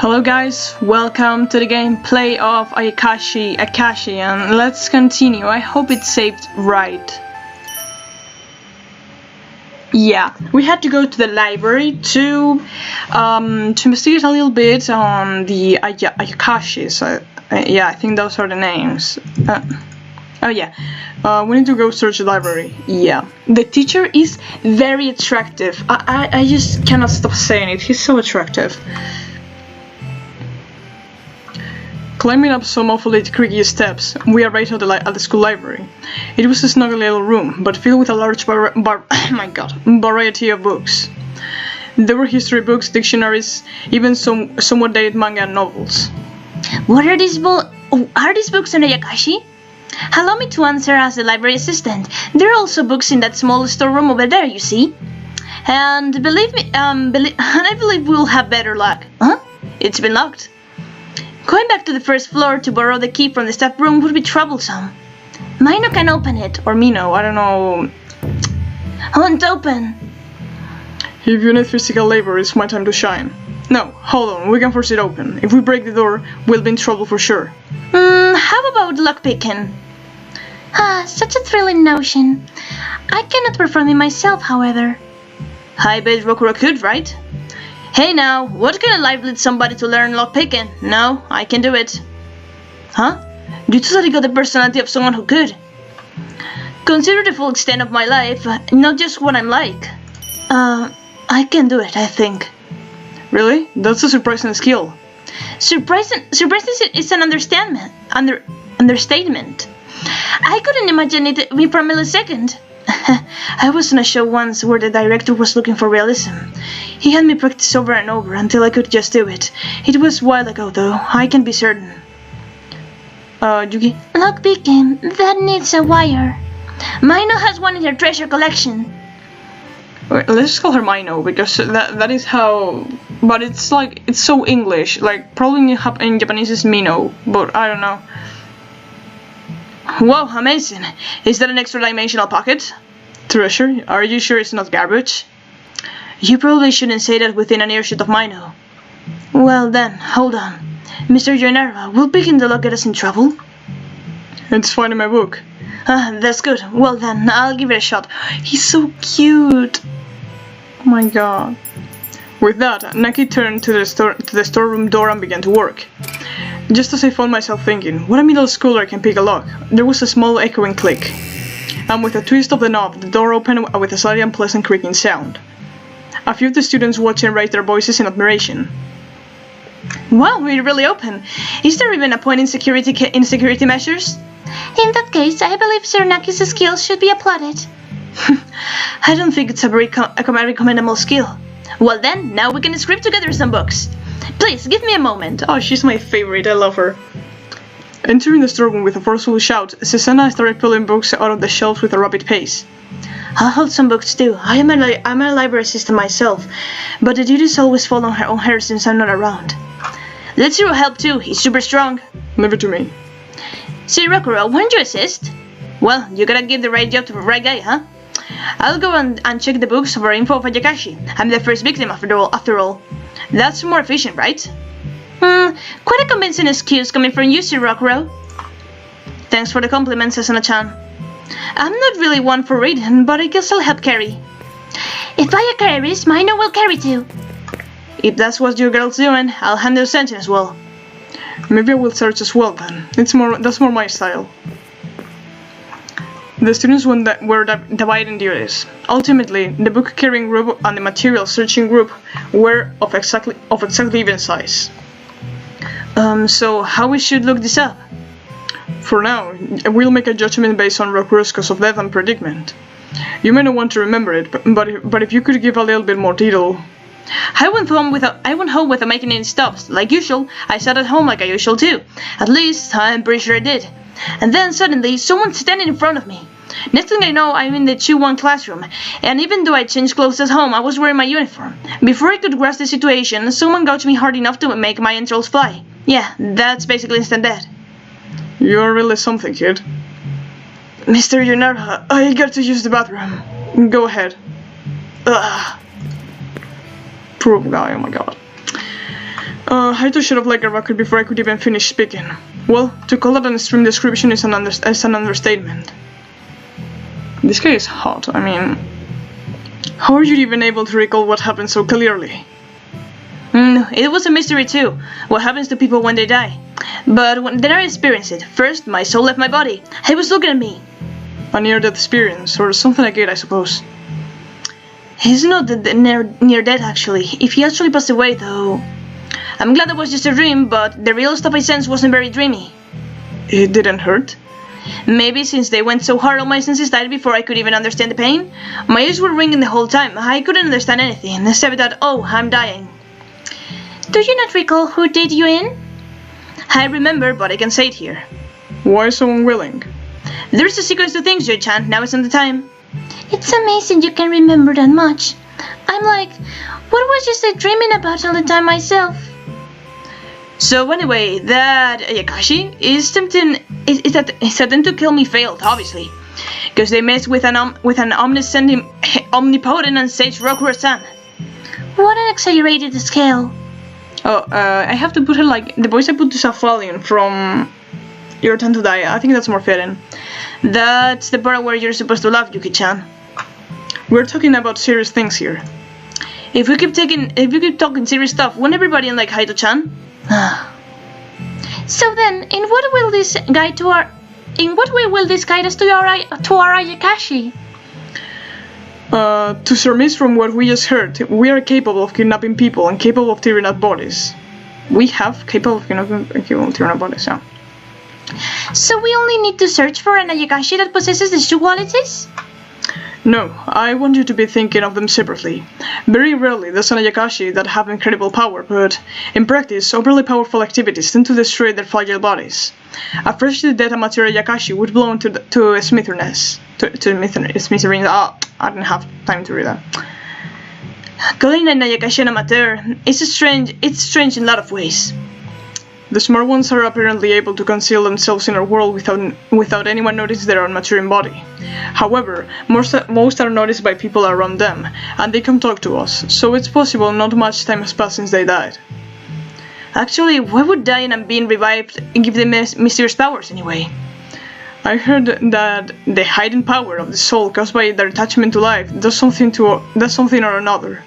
Hello guys, welcome to the gameplay of Ayakashi Akashi, and let's continue. I hope it's saved right. Yeah, we had to go to the library to investigate a little bit on the Ayakashis. Yeah, I think those are the names. Oh yeah, we need to go search the library. Yeah, the teacher is very attractive. I just cannot stop saying it. He's so attractive. Climbing up some awfully creaky steps, we arrived at the school library. It was a snug little room, but filled with a large variety of books. There were history books, dictionaries, even some somewhat dated manga and novels. What are these books on Ayakashi? Allow me to answer as the library assistant. There are also books in that small storeroom over there, you see. And believe me, I believe we'll have better luck. Huh? It's been locked. Going back to the first floor to borrow the key from the staff room would be troublesome. Mino can open it. Or Mino, I don't know. I won't open. If you need physical labor, it's my time to shine. No, hold on, we can force it open. If we break the door, we'll be in trouble for sure. How about lockpicking? Such a thrilling notion. I cannot perform it myself, however. I bet Rokuro could, right? Hey now, what kind of life leads somebody to learn lockpicking? No, I can do it. Huh? You totally got the personality of someone who could. Consider the full extent of my life, not just what I'm like. I can do it, I think. Really? That's a surprising skill. Surprising is an understatement. I couldn't imagine it for a millisecond. I was on a show once where the director was looking for realism. He had me practice over and over until I could just do it. It was a while ago though, I can be certain. Yuki? Lockpicking, that needs a wire. Mino has one in her treasure collection. Let's just call her Mino, because that is how... But it's like, it's so English, like probably in Japanese is Mino, but I don't know. Whoa, amazing. Is that an extra dimensional pocket? Treasure? Are you sure it's not garbage? You probably shouldn't say that within an earshot of Mino. Well then, hold on. Mr. Yonerva, will picking the lock get us in trouble? It's fine in my book. That's good. Well then, I'll give it a shot. He's so cute. Oh my god. With that, Naki turned to the storeroom door and began to work. Just as I found myself thinking, what a middle schooler can pick a lock, there was a small echoing click. And with a twist of the knob, the door opened with a slightly unpleasant creaking sound. A few of the students watching raised their voices in admiration. Wow, it really opened. Is there even a point in security measures? In that case, I believe Sir Naki's skills should be applauded. I don't think it's a very commendable skill. Well then, now we can script together some books. Please, give me a moment. Oh, she's my favorite, I love her. Entering the storeroom with a forceful shout, Susanna started pulling books out of the shelves with a rapid pace. I'll hold some books too. I'm a library assistant myself, but the duties always fall on her since I'm not around. Let's Zero help too, he's super strong. Leave it to me. See, Rokuro, won't you assist? Well, you gotta give the right job to the right guy, huh? I'll go and check the books for info of Ayakashi. I'm the first victim after all. That's more efficient, right? Quite a convincing excuse coming from you, Sir Rokuro. Thanks for the compliments, Asuna-chan. I'm not really one for reading, but I guess I'll help carry. If Aya carries, Mino will carry too. If that's what your girl's doing, I'll handle sentence as well. Maybe I will search as well then. That's more my style. The students were dividing duties. Ultimately, the book-carrying group and the material-searching group were of exactly even size. So how we should look this up? For now, we'll make a judgment based on Rokuro's cause of death and predicament. You may not want to remember it, but if you could give a little bit more detail. I went home without making any stops. Like usual, I sat at home like I usual too. At least, I'm pretty sure I did. And then suddenly, someone's standing in front of me. Next thing I know, I'm in the 2-1 classroom, and even though I changed clothes at home, I was wearing my uniform. Before I could grasp the situation, someone gouged me hard enough to make my entrails fly. Yeah, that's basically instant death. You're really something, kid. Mr. Yonerva, I got to use the bathroom. Go ahead. Ugh. Poor guy, oh my god. Haito shut up like a rocket before I could even finish speaking. Well, to call that an extreme description is an understatement. This guy is hot. I mean, how are you even able to recall what happened so clearly? It was a mystery too, what happens to people when they die. But then I experienced it. First, my soul left my body. He was looking at me. A near-death experience, or something like it, I suppose. He's not near death, actually. If he actually passed away, though. I'm glad it was just a dream, but the real stuff I sensed wasn't very dreamy. It didn't hurt? Maybe since they went so hard, all my senses died before I could even understand the pain. My ears were ringing the whole time. I couldn't understand anything, except that, oh, I'm dying. Do you not recall who did you in? I remember, but I can say it here. Why so unwilling? There's a sequence to things, Joe-chan. Now isn't the time. It's amazing you can remember that much. I'm like, what was just I dreaming about all the time myself? So anyway, that Ayakashi is attempting to kill me failed, obviously. Because they messed with an omniscient, omnipotent and sage Rokuro-san. What an exaggerated scale. Oh, I have to put it like the voice I put to Safalion from Your Time to Die. I think that's more fitting. That's the part where you're supposed to laugh, Yuki-chan. We're talking about serious things here. If we keep talking serious stuff, won't everybody like Haito-chan? So then, in what way will this guide us to our Ayakashi? To surmise from what we just heard, we are capable of kidnapping people and capable of tearing out bodies. We have capable of kidnapping and capable of tearing out bodies, yeah. So we only need to search for an Ayakashi that possesses these two qualities? No, I want you to be thinking of them separately. Very rarely there's an Ayakashi that have incredible power, but in practice, overly powerful activities tend to destroy their fragile bodies. A freshly dead amateur Ayakashi would blow to smithereens. I didn't have time to read that. Calling an Ayakashi an amateur is strange in a lot of ways. The smart ones are apparently able to conceal themselves in our world without anyone noticing their unmaturing body. However, most are noticed by people around them, and they come talk to us, so it's possible not much time has passed since they died. Actually, why would dying and being revived give them mysterious powers anyway? I heard that the hidden power of the soul caused by their attachment to life does something or another.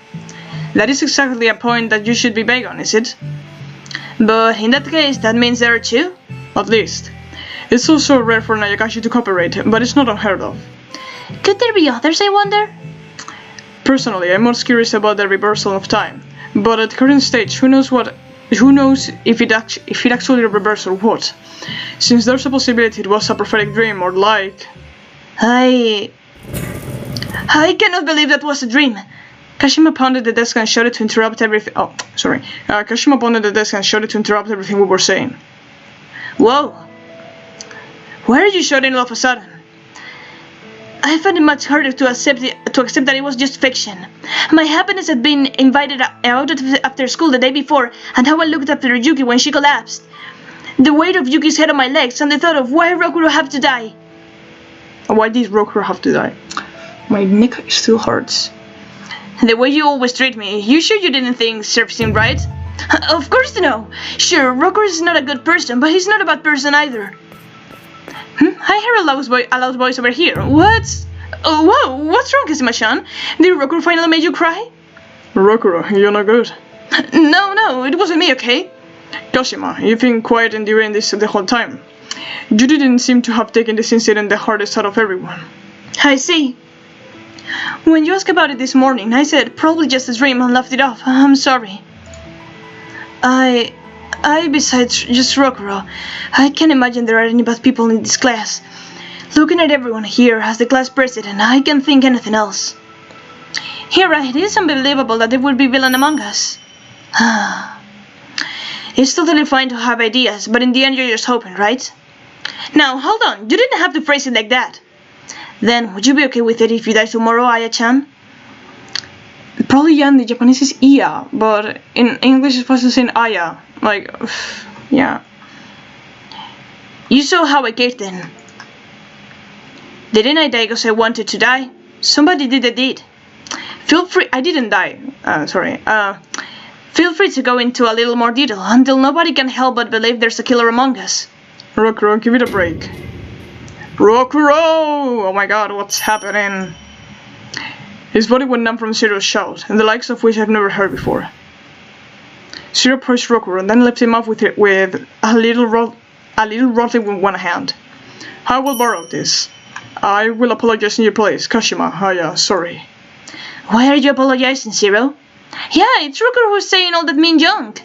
That is exactly a point that you should be vague on, is it? But in that case, that means there are two? At least. It's also rare for an Ayakashi to cooperate, but it's not unheard of. Could there be others, I wonder? Personally, I'm most curious about the reversal of time, but at current stage, who knows if it actually reversed or what? Since there's a possibility it was a prophetic dream or like... I cannot believe that was a dream. Kashima pounded the desk and shouted to interrupt everything. Oh, sorry. Kashima pounded the desk and shouted to interrupt everything we were saying. Whoa! Why are you shouting all of a sudden? I find it much harder to accept that it was just fiction. My happiness at being invited out after school the day before, and how I looked after Yuki when she collapsed. The weight of Yuki's head on my legs, and the thought of why Rokuro have to die. Why did Rokuro have to die? My neck still hurts. The way you always treat me, you sure you didn't think Surf seemed right? Of course no. Sure, Rokuro is not a good person, but he's not a bad person either. I heard a loud voice over here. What? Oh, whoa, what's wrong, Kazuma-chan? Did Rokuro finally make you cry? Rokuro, you're not good. No, it wasn't me, okay? Kashima, you've been quiet and enduring this the whole time. You didn't seem to have taken this incident the hardest out of everyone. I see. When you asked about it this morning, I said probably just a dream and laughed it off. I'm sorry. Besides just Rokuro, I can't imagine there are any bad people in this class. Looking at everyone here as the class president, I can't think anything else. You're right, it is unbelievable that there would be villain among us. It's totally fine to have ideas, but in the end you're just hoping, right? Now, hold on, you didn't have to phrase it like that. Then, would you be okay with it if you die tomorrow, Aya-chan? Probably yeah, in the Japanese is Iya, but in English it's supposed to say Aya. Like, yeah. You saw how I gave then. Didn't I die because I wanted to die? Somebody did the deed. Feel free, I didn't die. Feel free to go into a little more detail until nobody can help but believe there's a killer among us. Rokuro, give it a break. Rokuro! Oh my god, what's happening? His body went numb from Zero's shout, and the likes of which I've never heard before. Zero approached Rokuro and then lifted him up with a little roughly with one hand. I will borrow this. I will apologize in your place, Kashima. Sorry. Why are you apologizing, Zero? Yeah, it's Rokuro who's saying all that mean junk.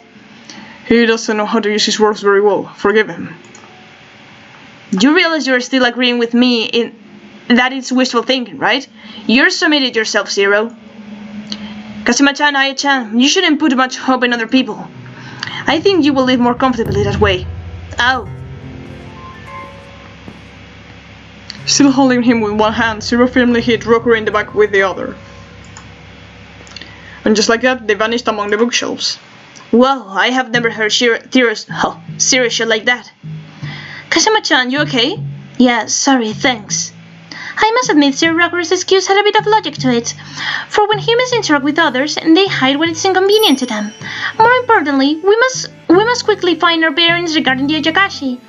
He doesn't know how to use his words very well. Forgive him. You realize you're still agreeing with me in that it's wishful thinking, right? You're submitted yourself, Zero. Kashima-chan, Aya-chan, you shouldn't put much hope in other people. I think you will live more comfortably that way. Ow. Still holding him with one hand, Zero firmly hit Rokuro in the back with the other. And just like that, they vanished among the bookshelves. Well, I have never heard serious shit like that. Kashima-chan, you okay? Yeah, sorry, thanks. I must admit Sir Rokuro's excuse had a bit of logic to it. For when humans interact with others, they hide when it's inconvenient to them. More importantly, we must quickly find our bearings regarding the Ayakashi.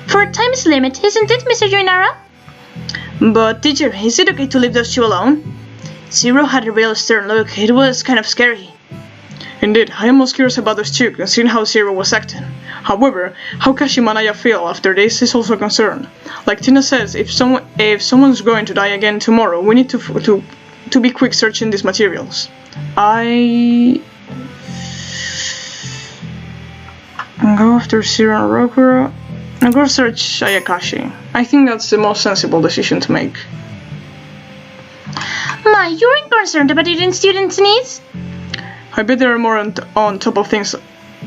For a time limit, isn't it, Mr. Yuinara? But teacher, is it okay to leave those two alone? Zero had a real stern look. It was kind of scary. Indeed, I am most curious about those two, considering how Zero was acting. However, how Kashima and Aya feel after this is also a concern. Like Tina says, if someone's going to die again tomorrow, we need to be quick searching these materials. I go after Zero and Rokuro. I'm gonna search Ayakashi. I think that's the most sensible decision to make. Ma, you aren't concerned about your students' needs? I bet they are more on top of things.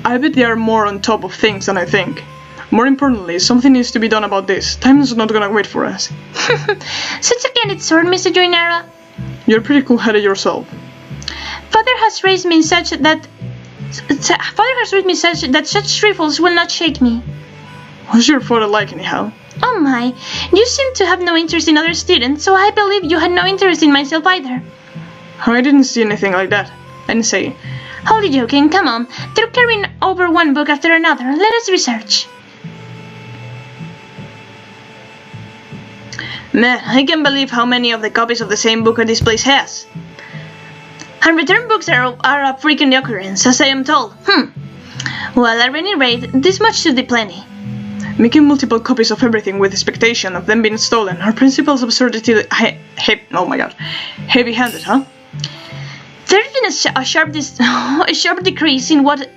I bet they are more on top of things than I think. More importantly, something needs to be done about this. Time is not gonna wait for us. Such a candid sword, Mr. Yuinara. You're pretty cool-headed yourself. Father has raised me such that such trifles will not shake me. What's your father like anyhow? Oh my, you seem to have no interest in other students, so I believe you had no interest in myself either. I didn't see anything like that. I didn't say. Only joking, come on. They're carrying over one book after another. Let us research. Man, I can't believe how many of the copies of the same book this place has. And return books are a freaking occurrence, as I am told. Well, at any rate, this much should be plenty. Making multiple copies of everything with expectation of them being stolen are principles of absurdity. Heavy-handed, huh? There's been a sharp decrease in what...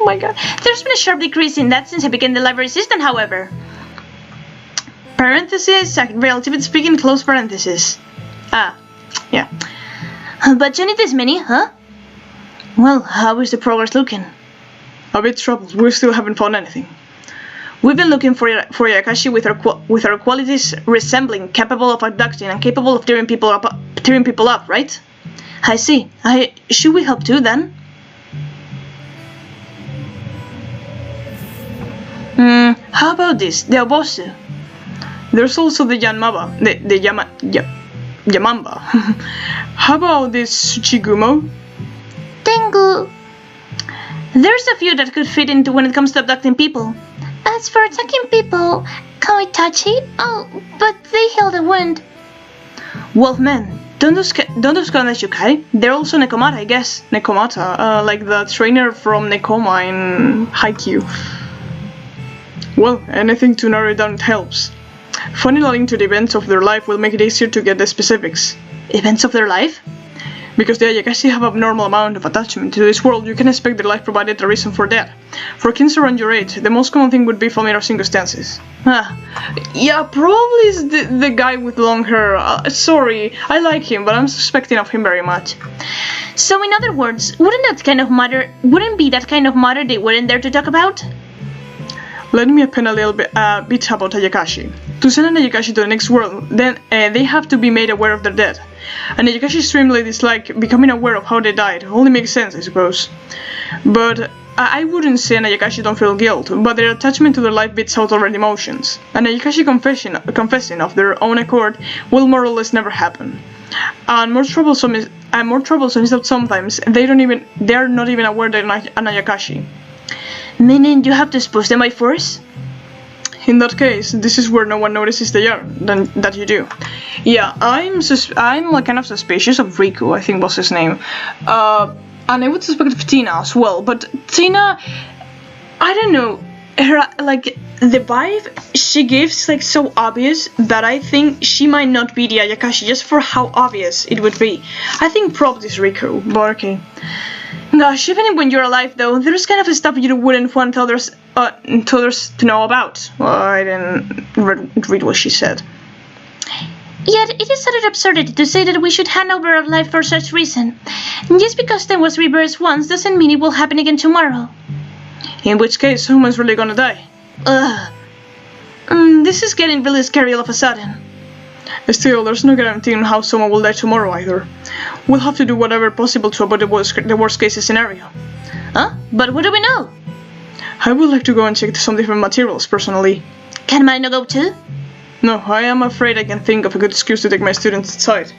Oh my god. There's been a sharp decrease in that since I became the library assistant, however. Parenthesis, relatively speaking, close parenthesis. Yeah. But you need this many, huh? Well, how is the progress looking? A bit troubled. We still haven't found anything. We've been looking for Ayakashi with our qualities resembling, capable of abducting and capable of tearing people up, right? I see. Should we help too, then? How about this? The Obosu. There's also the Yanmaba. Yamamba. How about this Tsuchigumo? Tengu. There's a few that could fit into when it comes to abducting people. As for attacking people, Kawaitachi? Oh, but they healed a wound. Well, man, don't those count as yokai? They're also Nekomata, I guess. Nekomata, like the trainer from Nekoma in Haikyuu. Well, anything to narrow it down helps. Finding a link to the events of their life will make it easier to get the specifics. Events of their life? Because the Ayakashi have a abnormal amount of attachment to this world, you can expect their life provided a reason for that. For kids around your age, the most common thing would be familiar circumstances. Yeah, probably is the guy with long hair. Sorry, I like him, but I'm suspecting of him very much. So in other words, wouldn't be that kind of matter they weren't there to talk about? Let me append a little bit about Ayakashi. To send an Ayakashi to the next world, then they have to be made aware of their death. An Ayakashi extremely dislike becoming aware of how they died. Only makes sense, I suppose. But I wouldn't say an Ayakashi don't feel guilt, but their attachment to their life beats out already emotions. An Ayakashi confessing of their own accord will more or less never happen. And more troublesome and more troublesome is that sometimes they are not even aware they're an Ayakashi. Meaning you have to expose them by force? In that case, this is where no one notices they are, than that you do. Yeah, I'm like kind of suspicious of Riku, I think was his name. And I would suspect of Tina as well, but Tina, I don't know, her, like, the vibe she gives like so obvious that I think she might not be the Ayakashi just for how obvious it would be. I think probably it's Riku, but okay. Gosh, even when you're alive though, there's kind of stuff you wouldn't want others to know about. Well, I didn't read what she said. Yet it is utter absurdity to say that we should hand over our life for such reason. Just because time was reversed once doesn't mean it will happen again tomorrow. In which case, someone's really gonna die. Ugh. This is getting really scary all of a sudden. Still, there's no guarantee on how someone will die tomorrow either. We'll have to do whatever possible to avoid the worst case scenario. Huh? But what do we know? I would like to go and check some different materials, personally. Can Marino go too? No, I am afraid I can think of a good excuse to take my students outside.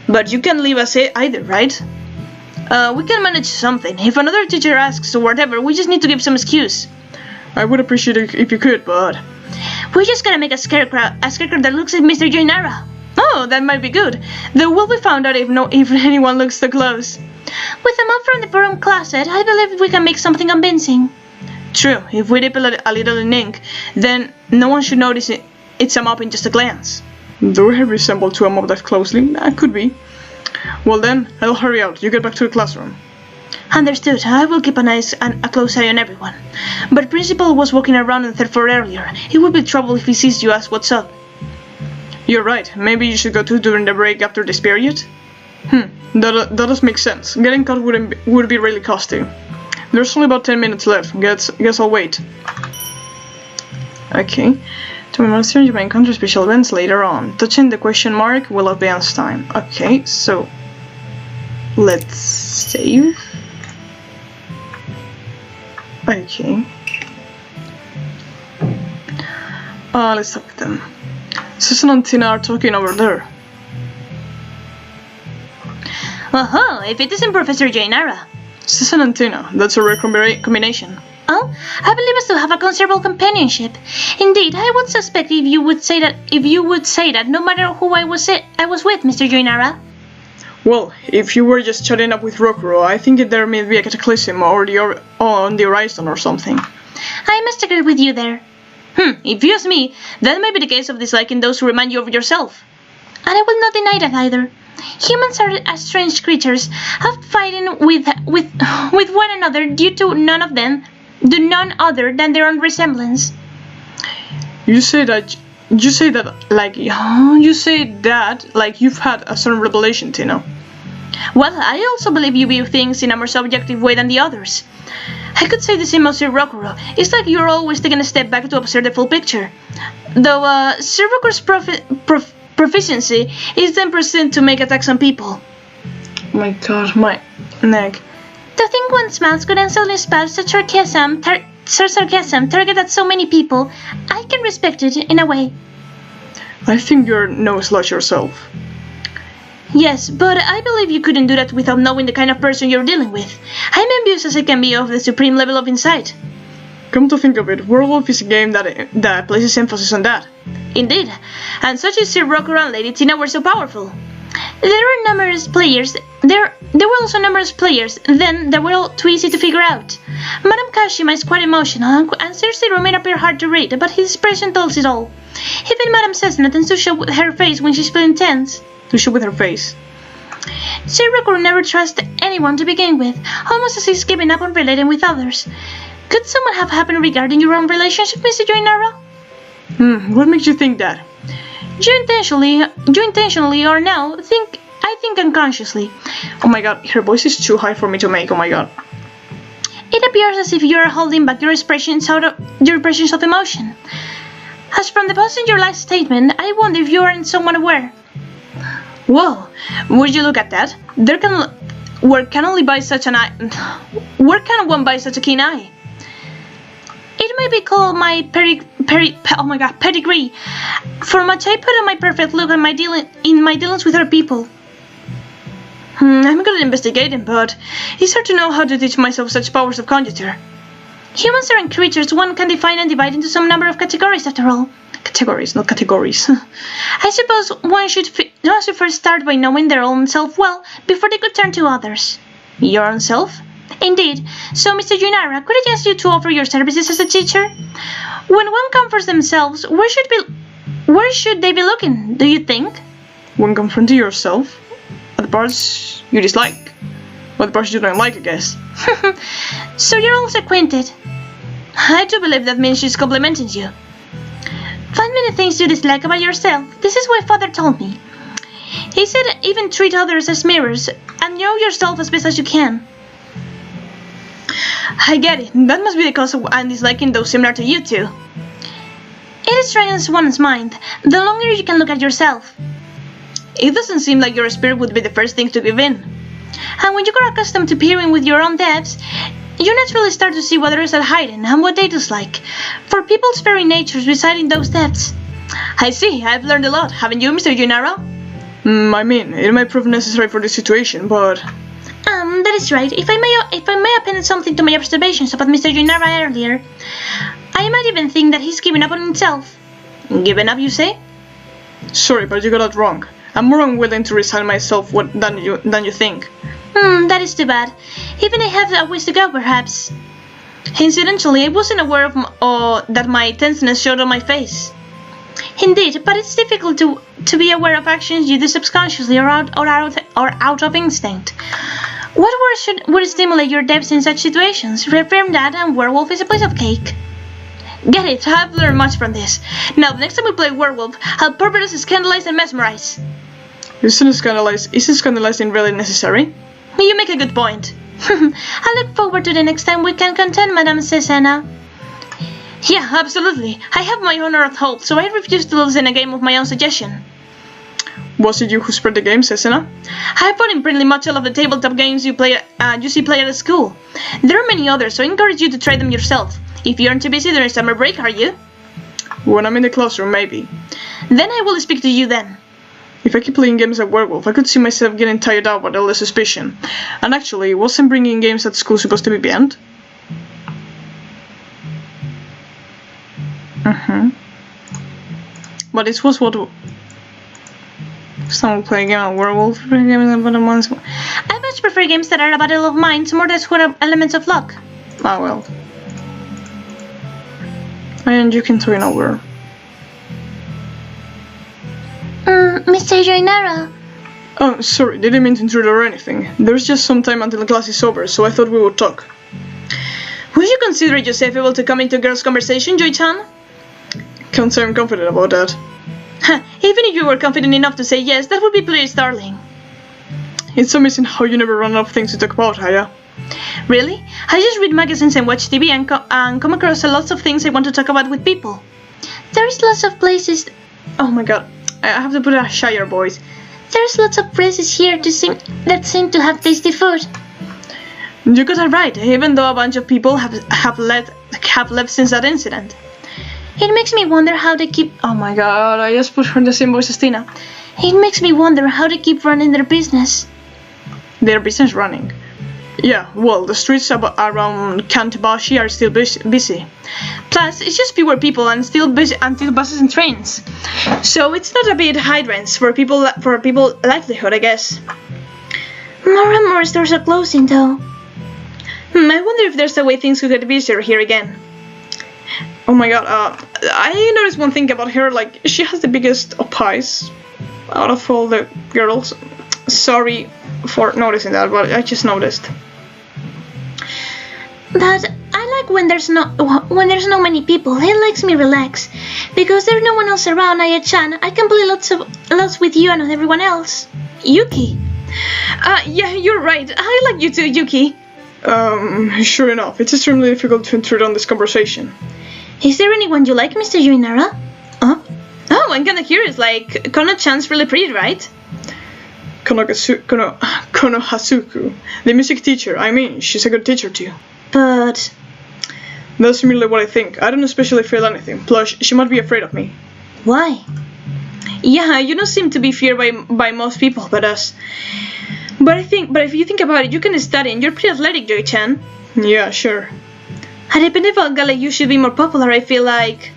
But you can't leave us either, right? We can manage something. If another teacher asks or whatever, we just need to give some excuse. I would appreciate it if you could, but... We're just gonna make a scarecrow that looks like Mr. Joinara. Oh, that might be good. Though will be found out if anyone looks too close. With a mop from the broom closet, I believe we can make something convincing. True, if we dip a little in ink, then no one should notice it's a mop in just a glance. Do I resemble to a mob that closely? That could be. Well then, I'll hurry out. You get back to the classroom. Understood. I will keep a close eye on everyone. But Principal was walking around on the 3rd floor earlier. It would be trouble if he sees you ask what's up. You're right. Maybe you should go too during the break after this period? That does make sense. Getting caught would be really costly. There's only about 10 minutes left. Guess I'll wait. Okay. To master, you may encounter special events later on. Touching the question mark will advance time. Okay, so... let's save. Okay. Let's talk with them. Susan and Tina are talking over there. Oh, if it isn't Professor Jainara. Susan and Tina, that's a rare combination. Oh, I believe us to have a considerable companionship. Indeed, I would suspect if you would say that no matter who I was with, Mr. Joinara. Well, if you were just chatting up with Rokuro, I think there may be a cataclysm on the horizon or something. I must agree with you there. If you ask me, that may be the case of disliking those who remind you of yourself. And I will not deny that either. Humans are strange creatures, often fighting with one another due to none other than their own resemblance. You say that like you've had a certain revelation, Tina. Well, I also believe you view things in a more subjective way than the others. I could say the same of Sir Rokuro. It's like you're always taking a step back to observe the full picture. Though Sir Rokuro's proficiency is 10% to make attacks on people. My god, my neck. To think one smiles could instantly spout such sarcasm targeted at so many people, I can respect it in a way. I think you're no slouch yourself. Yes, but I believe you couldn't do that without knowing the kind of person you're dealing with. I'm envious as I can be of the supreme level of insight. Come to think of it, Werewolf is a game that places emphasis on that. Indeed, and such as Sir Rokuro and Lady Tina were so powerful. There were numerous players. There were also numerous players then that were all too easy to figure out. Madame Kashima is quite emotional, and Sir Zero may appear hard to read, but his expression tells it all. Even Madame Cessna tends to show with her face when she's feeling tense. To show with her face. Sir Rokuro never trusts anyone to begin with, almost as he's giving up on relating with others. Could someone have happened regarding your own relationship, Mr. Joinara? What makes you think that? You intentionally or now I think unconsciously. Oh my god, her voice is too high for me to make, oh my god. It appears as if you are holding back your expressions of emotion. As from the pause in your last statement, I wonder if you aren't someone aware. Well, would you look at that? Where can one buy such a keen eye? It may be called my pedigree, for much I put on my perfect look in my dealings with other people. I'm good at investigating, but it's hard to know how to teach myself such powers of conjecture. Humans aren't creatures one can define and divide into some number of categories after all. Categories, not categories. I suppose one should first start by knowing their own self well before they could turn to others. Your own self? Indeed. So, Mr. Junara, could I ask you to offer your services as a teacher? When one comforts themselves, where should they be looking, do you think? When confronting yourself, at the parts you dislike, or the parts you don't like, I guess. So you're also acquainted. I do believe that means she's complimenting you. Find many things you dislike about yourself. This is what Father told me. He said even treat others as mirrors, and know yourself as best as you can. I get it. That must be the cause of I'm disliking those similar to you two. It strengthens one's mind, the longer you can look at yourself. It doesn't seem like your spirit would be the first thing to give in. And when you grow accustomed to peering with your own depths, you naturally start to see what others are hiding and what they dislike, for people's very natures reside in those depths. I see, I've learned a lot, haven't you, Mr. Junara? I mean, it might prove necessary for this situation, but... That is right. If I may append something to my observations about Mr. Junara earlier, I might even think that he's given up on himself. Given up, you say? Sorry, but you got that wrong. I'm more unwilling to resign myself than you think. That is too bad. Even I have a ways to go, perhaps. Incidentally, I wasn't aware of that my tenseness showed on my face. Indeed, but it's difficult to be aware of actions you do subconsciously or out of instinct. What words would stimulate your depths in such situations? Reaffirm that, and werewolf is a piece of cake. Get it, I've learned much from this. Now, the next time we play werewolf, I'll purpose scandalize and mesmerize. Isn't scandalizing really necessary? You make a good point. I look forward to the next time we can contend, Madame Cesena. Yeah, absolutely. I have my honor at hope, so I refuse to lose in a game of my own suggestion. Was it you who spread the game, Cesena? I've put in pretty much all of the tabletop games you see play at the school. There are many others, so I encourage you to try them yourself. If you aren't too busy during summer break, are you? When I'm in the classroom, maybe. Then I will speak to you then. If I keep playing games at Werewolf, I could see myself getting tired out with all the suspicion. And actually, wasn't bringing games at school supposed to be banned? But this was what... Someone playing a game at Werewolf, playing games about a month. I much prefer games that are a battle of minds more than square elements of luck. Ah well. And you can turn over. Mr. Junara. Oh, sorry, didn't mean to intrude or anything. There's just some time until the class is over, so I thought we would talk. Would you consider yourself able to come into a girl's conversation, Joy-chan? Can't say I'm confident about that. Even if you were confident enough to say yes, that would be pretty startling. It's amazing how you never run out of things to talk about, Haya. Really? I just read magazines and watch TV and come across a lot of things I want to talk about with people. There's lots of places... Oh my god, I have to put a shyer voice. There's lots of places here that seem to have tasty food. You got that right, even though a bunch of people have left since that incident. It makes me wonder how they keep... Oh my god, I just put her in the same voice as Tina. It makes me wonder how they keep running their business. Their business running? Yeah, well, the streets around Kantebashi are still busy. Plus, it's just fewer people and still busy until buses and trains. So it's not a bit hydrants for people livelihood, I guess. More and more stores are closing, though. I wonder if there's a way things could get busier here again. Oh my god, I noticed one thing about her, like, she has the biggest pies out of all the girls. Sorry for noticing that, but I just noticed. But I like when there's no many people. It makes me relax. Because there's no one else around, Aya-chan. I can play lots with you and with everyone else. Yuki. Yeah, you're right. I like you too, Yuki. Sure enough, it's extremely difficult to intrude on this conversation. Is there anyone you like, Mr. Junara? Oh, I'm kinda curious, like, Kono-chan's really pretty, right? Konohasuku, the music teacher, I mean, she's a good teacher too. But... That's merely what I think. I don't especially feel anything, plus she might be afraid of me. Why? Yeah, you don't seem to be feared by most people but us. But if you think about it, you can study and you're pretty athletic, Joy-chan. Yeah, sure. Had it been if a guy like you should be more popular, I feel like...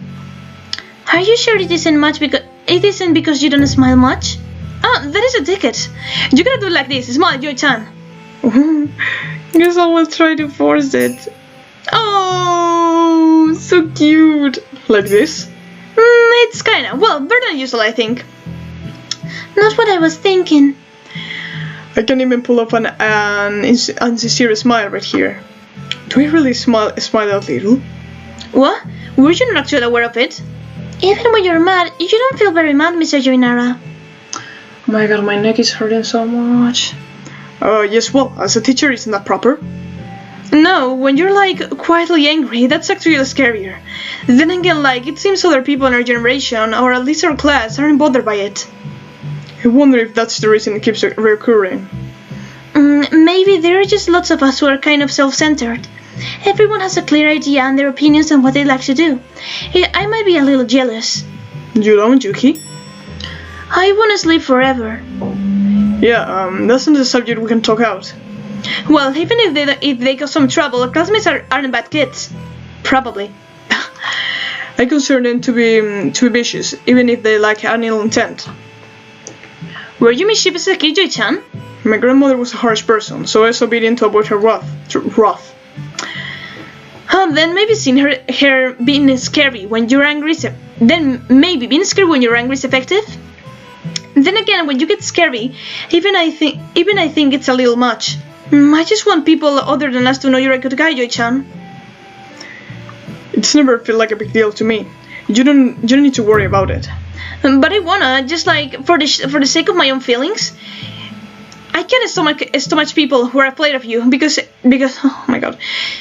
Are you sure it isn't because you don't smile much? Oh, that is a ticket. You gotta do it like this. Smile, Joy-chan. Guess I will try to force it. Oh, so cute. Like this? It's kinda, well, better than usual, I think. Not what I was thinking. I can even pull off an unsincere smile right here. Do I really smile a little? What? Were you not actually aware of it? Even when you're mad, you don't feel very mad, Mr. Joinara. Oh my god, my neck is hurting so much. Yes, well, as a teacher, isn't that proper? No, when you're like quietly angry, that's actually scarier. Then again, like, it seems other people in our generation, or at least our class, aren't bothered by it. I wonder if that's the reason it keeps recurring. Maybe there are just lots of us who are kind of self-centered. Everyone has a clear idea and their opinions on what they like to do. I might be a little jealous. You don't, Yuki? I want to sleep forever. Yeah, that's not a subject we can talk out. Well, even if they cause some trouble, our classmates aren't bad kids. Probably. I consider them to be vicious, even if they lack an ill intent. Were you mischievous as a kid, Joy-chan? My grandmother was a harsh person, so I was obedient to avoid her wrath. Then maybe seeing her being scary when you're angry is effective. Then again, when you get scary, even I think it's a little much. I just want people other than us to know you're a good guy, Joy-chan. It's never felt like a big deal to me. You don't need to worry about it. But I wanna, just like for the sake of my own feelings. I can't stomach people who are afraid of you because oh my god,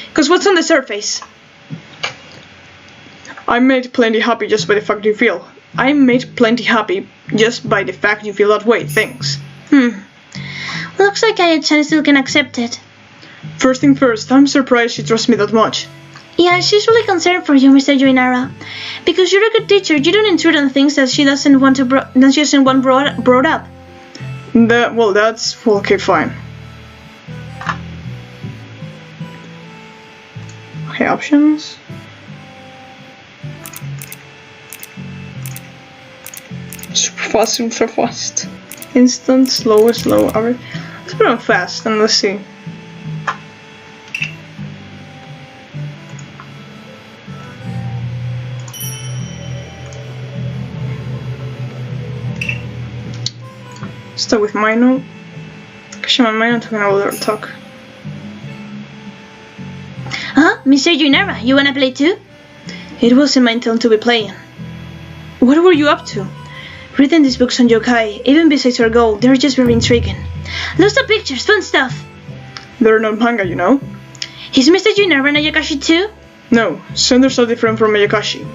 because what's on the surface? I'm made plenty happy just by the fact you feel. I'm made plenty happy just by the fact you feel that way. Thanks. Looks like Aya-chan still can accept it. First thing first, I'm surprised she trusts me that much. Yeah, she's really concerned for you, Mr. Joinara. Because you're a good teacher, you don't intrude on things that she doesn't want brought up. That's okay, fine. Okay, options. Super fast. Instant, slow, average. Let's put on fast and let's see. Start with Mino. Kashima and Mino talking about their talk. Huh? Mr. Joinara, you wanna play too? It wasn't my intent to be playing. What were you up to? Reading these books on yokai, even besides our goal, they're just very intriguing. Lots of pictures, fun stuff. They're not manga, you know? Is Mr. Joinara an Ayakashi too? No, genders are different from Ayakashi.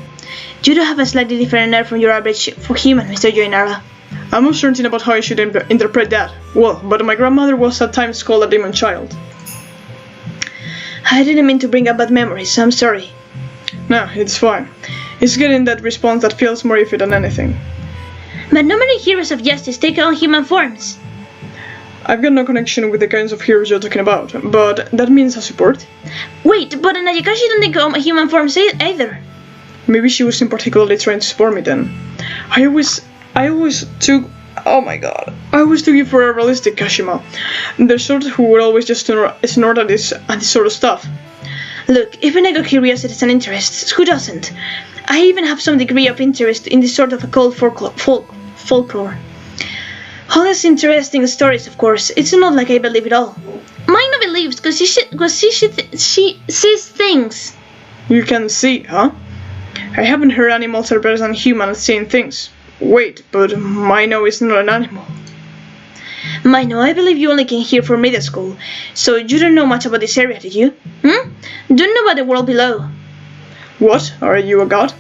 You do have a slightly different nerve from your average human, Mr. Joinara. I'm uncertain about how I should interpret that. Well, but my grandmother was at times called a demon child. I didn't mean to bring up bad memories, I'm sorry. Nah, it's fine. It's getting that response that feels more iffy than anything. But not many heroes of justice take on human forms. I've got no connection with the kinds of heroes you're talking about, but that means a support. Wait, but an Ayakashi don't take on human forms either. Maybe she wasn't particularly trying to support me then. I always took you for a realistic Kashima. The sort who would always just snort at this sort of stuff. Look, even I got curiosities and interests, who doesn't? I even have some degree of interest in this sort of occult folklore. All these interesting stories, of course. It's not like I believe it all. Mine believes because she sees things. You can see, huh? I haven't heard animals are better than humans at seeing things. Wait, but Mino is not an animal. Mino, I believe you only came here for middle school, so you don't know much about this area, did you? Don't know about the world below. What? Are you a god?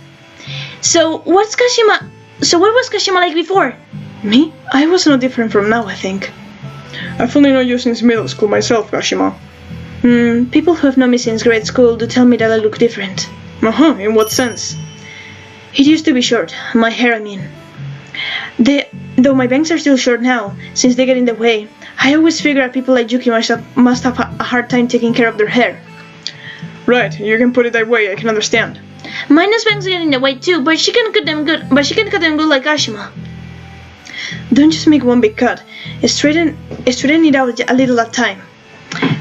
So what was Kashima like before? Me? I was no different from now, I think. I've only known you since middle school myself, Kashima. People who have known me since grade school do tell me that I look different. In what sense? It used to be short, my hair I mean. The Though my bangs are still short now, since they get in the way, I always figure that people like Yuki must have a hard time taking care of their hair. Right, you can put it that way, I can understand. Mina's bangs get in the way too, but she can cut them good. Like Ashima. Don't just make one big cut. Straighten it out a little at a time.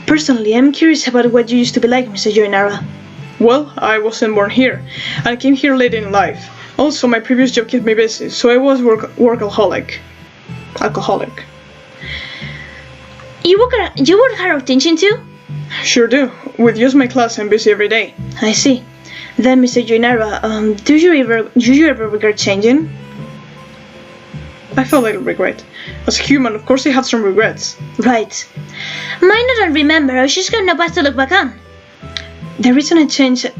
Personally, I'm curious about what you used to be like, Mr. Yoinara. Well, I wasn't born here, and I came here late in life. Also, my previous job kept me busy, so I was workaholic. Alcoholic. You work hard attention too? Sure do. With just my class, I'm busy every day. I see. Then, Mr. Yoinara, do you ever regret changing? I felt like a regret. As a human, of course I have some regrets. Right. Mina don't remember, or she's got no past to look back on. The reason I changed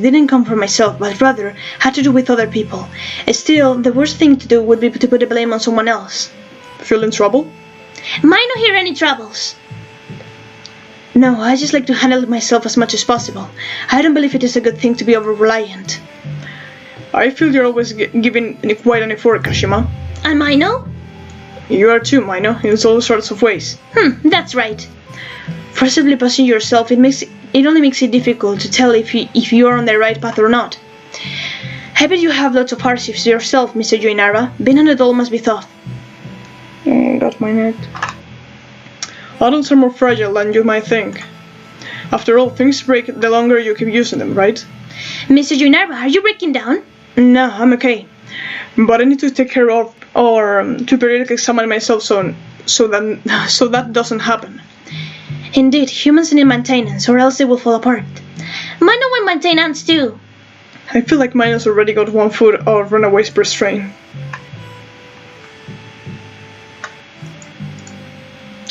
didn't come from myself, but rather had to do with other people. Still, the worst thing to do would be to put the blame on someone else. Feel in trouble? Mine don't hear any troubles. No, I just like to handle myself as much as possible. I don't believe it is a good thing to be over-reliant. I feel you're always giving quite an effort, Kashima. And Mino? You are too, Mino, in all sorts of ways. That's right. Forcibly pushing yourself, it only makes it difficult to tell if you are on the right path or not. I bet you have lots of hardships yourself, Mr. Yoinara. Being an adult must be tough. Got my net. Adults are more fragile than you might think. After all, things break the longer you keep using them, right? Mr. Yoinara, are you breaking down? No, I'm okay. But I need to take care of, or to periodically examine myself so that doesn't happen. Indeed, humans need maintenance, or else they will fall apart. Mine will maintenance too. I feel like mine has already got 1 foot of runaways per strain.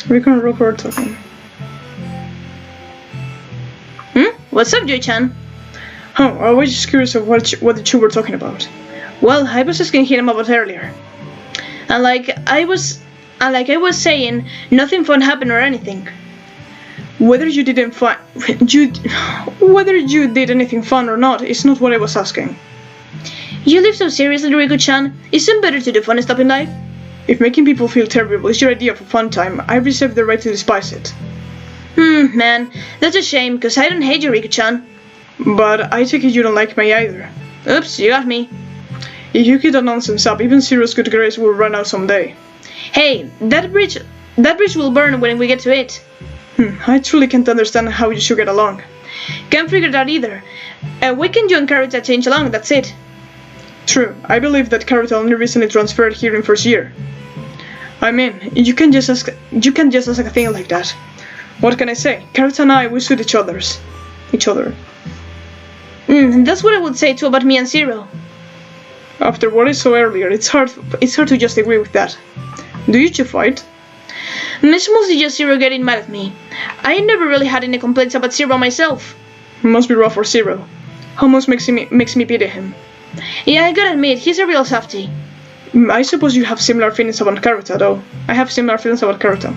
We can record talking. What's up, Joy-chan? Oh, I was just curious of what the two were talking about. Well, I was asking him about earlier. And like I was saying, nothing fun happened or anything. Whether you did anything fun or not is not what I was asking. You live so seriously, Riku-chan. Isn't better to do fun stuff in life? If making people feel terrible is your idea of a fun time, I reserve the right to despise it. Man, that's a shame, cause I don't hate you, Riku-chan. But I take it you don't like me either. Oops, you got me. If you keep that nonsense up, even Zero's good grace will run out someday. Hey, that bridge will burn when we get to it. I truly can't understand how you should get along. Can't figure that either. Why can't you and Karuta change along, that's it. True, I believe that Karuta only recently transferred here in first year. I mean, you can't just ask a thing like that. What can I say? Karuta and I, we suit each other. That's what I would say too about me and Zero. After what I saw earlier, it's hard to just agree with that. Do you two fight? It's mostly just Zero getting mad at me. I never really had any complaints about Zero myself. Must be rough for Zero. Almost makes me pity him. Yeah, I gotta admit, he's a real softie. I suppose you have similar feelings about Karuta, though. I have similar feelings about Karuta.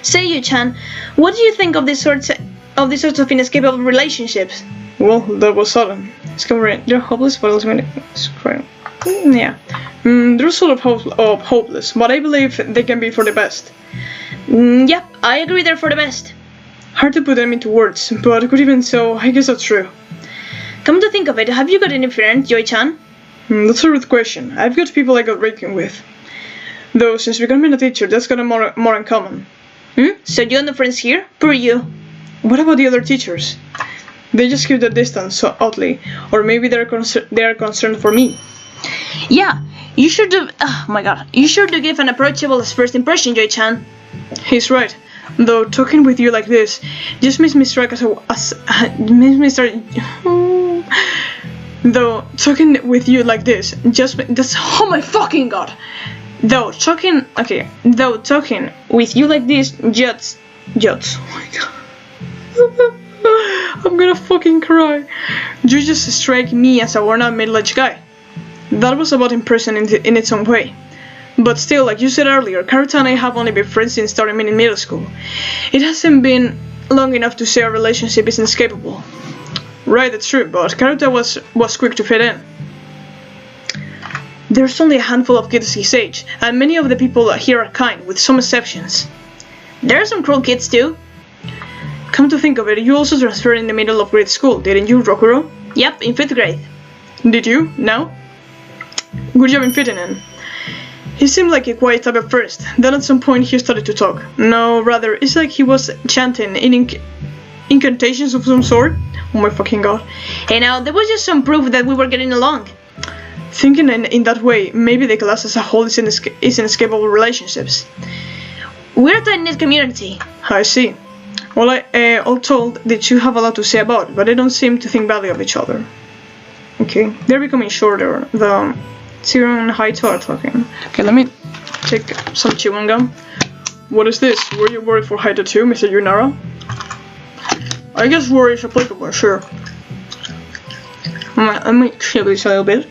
Say, Yu-chan, what do you think of these sorts of inescapable relationships? Well, that was sudden. They're hopeless, but ultimately, yeah. They're sort of hopeless, but I believe they can be for the best. Yep, I agree they're for the best. Hard to put them into words, but good even so, I guess that's true. Come to think of it, have you got any friends, Joy-chan? That's a rude question. I've got people I got raking with. Though, since becoming a teacher, that's got more in common. So you and the friends here? Poor you. What about the other teachers? They just keep their distance so oddly, or maybe they are concerned for me. Yeah, you sure do. Oh my god, you sure do give an approachable as first impression, Joy-chan. He's right. Though talking with you like this just makes me strike makes me start. Though talking with you like this that's oh my fucking god. Though talking with you like this just oh my god. I'm gonna fucking cry. You just strike me as a worn-out middle-aged guy. That was about impressive in its own way. But still, like you said earlier, Karuta and I have only been friends since starting in middle school. It hasn't been long enough to say our relationship is inescapable. Right, that's true, but Karuta was quick to fit in. There's only a handful of kids his age, and many of the people here are kind, with some exceptions. There are some cruel kids too. Come to think of it, you also transferred in the middle of grade school, didn't you, Rokuro? Yep, in 5th grade. Did you? Now? Good job in fitting in. He seemed like a quiet type at first, then at some point he started to talk. No, rather, it's like he was chanting in incantations of some sort. Oh my fucking god. Hey now, there was just some proof that we were getting along. Thinking in that way, maybe the class as a whole is inescapable relationships. We're a tight-knit community. I see. Well, all told, they two have a lot to say about it, but they don't seem to think badly of each other. Okay, they're becoming shorter. The Zero and Haito are talking. Okay, let me take some chewing gum. What is this? Were you worried for Haito too, Mr. Yunara? I guess worry is applicable, sure. Let me chew this a little bit.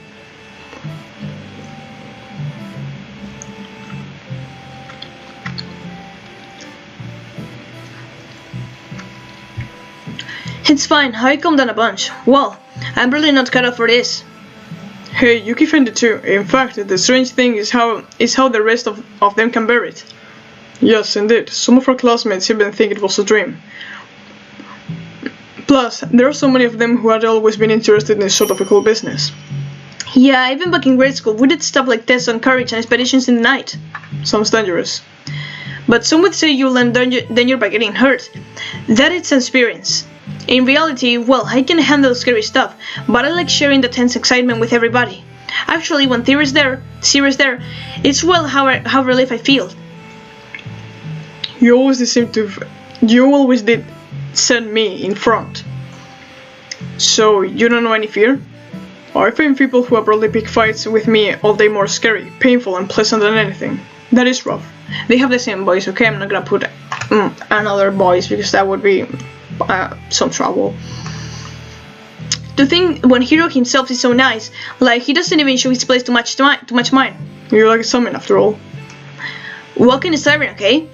It's fine, I calmed down a bunch. Well, I'm really not cut out for this. Hey, Yuki found it too. In fact, the strange thing is how the rest of them can bear it. Yes, indeed. Some of our classmates even think it was a dream. Plus, there are so many of them who had always been interested in this sort of a cool business. Yeah, even back in grade school, we did stuff like tests on courage and expeditions in the night. Sounds dangerous. But some would say you learn danger by getting hurt. That is experience. In reality, well, I can handle scary stuff, but I like sharing the tense excitement with everybody. Actually, when Zero is there, it's well how relief I feel. You always did send me in front. So, you don't know any fear? I find people who abruptly pick fights with me all day more scary, painful, and pleasant than anything. That is rough. They have the same voice, okay? I'm not gonna put another voice because that would be some trouble. To think when Hiro himself is so nice, like he doesn't even show his place too much mind. You're like something after all. Walking is tiring, okay?